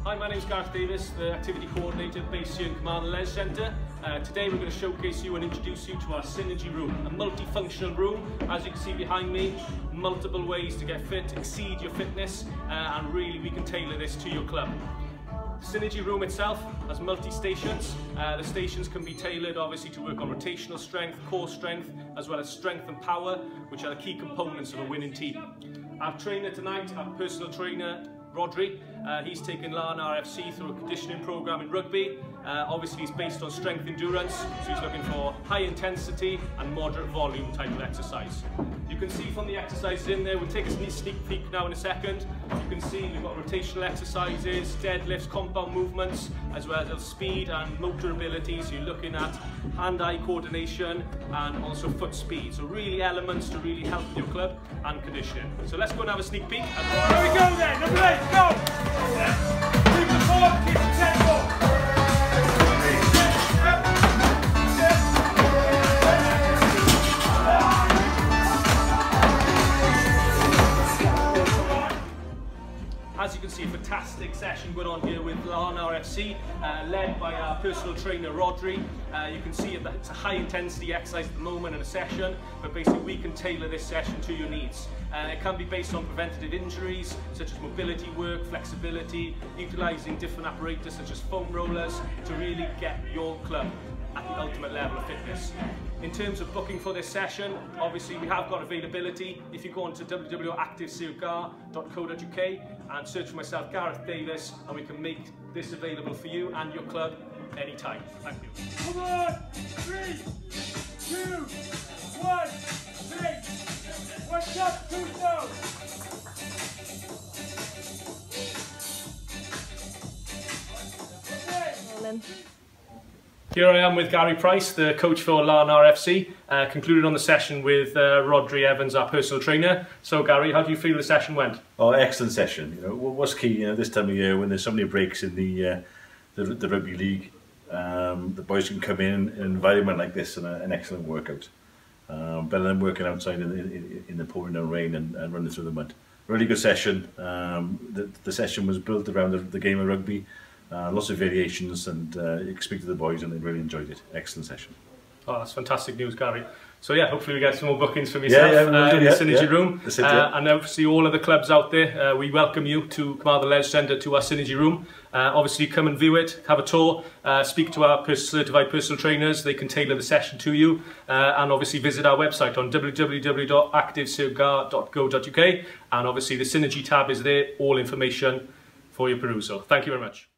Hi, my name is Gareth Davis, the Activity Coordinator based here in Carmarthen Centre. Today we're going to showcase you and introduce you to our SYNRGY room, a multifunctional room. As you can see behind me, multiple ways to get fit, exceed your fitness, and really we can tailor this to your club. The SYNRGY room itself has multi-stations. The stations can be tailored obviously to work on rotational strength, core strength, as well as strength and power, which are the key components of a winning team. Our trainer tonight, our personal trainer, Rodri, he's taken Larne RFC through a conditioning program in rugby. Obviously he's based on strength endurance, so he's looking for high intensity and moderate volume type of exercise. You can see from the exercises in there, we'll take a sneak peek now in a second. You can see we've got rotational exercises, deadlifts, compound movements, as well as speed and motor ability. So you're looking at hand-eye coordination and also foot speed. So really elements to really help your club and conditioning. So let's go and have a sneak peek. Here we go then, number 8, go! Keep the form, keep the tempo! As you can see, a fantastic session going on here with Larne RFC, led by our personal trainer Rodri. You can see that it's a high intensity exercise at the moment in a session, but basically we can tailor this session to your needs. It can be based on preventative injuries, such as mobility work, flexibility, utilising different apparatus such as foam rollers to really get your club at the ultimate level of fitness. In terms of booking for this session, obviously we have got availability. If you go on to www.activesyrga.co.uk and search for myself, Gareth Davis, and we can make this available for you and your club anytime. Thank you. Come on! 3, 2, 1, 3. 1 up, 2 down. Here I am with Gary Price, the coach for Larne RFC, concluded on the session with Rodri Evans, our personal trainer. So Gary, how do you feel the session went? Oh, excellent session. You know, what's key, this time of year when there's so many breaks in the rugby league, the boys can come in an environment like this and an excellent workout. Better than working outside in the pouring down rain and running through the mud. Really good session. The session was built around the game of rugby. Lots of variations, and you can speak to the boys and they really enjoyed it. Excellent session. Oh, that's fantastic news, Gary. So yeah, hopefully we get some more bookings for myself in the SYNRGY room. And obviously all of the clubs out there, we welcome you to Carmarthen Centre, to our SYNRGY room. Obviously come and view it, have a tour, speak to our certified personal trainers. They can tailor the session to you, and obviously visit our website on www.activesyrga.co.uk, and obviously the SYNRGY tab is there, all information for your perusal. Thank you very much.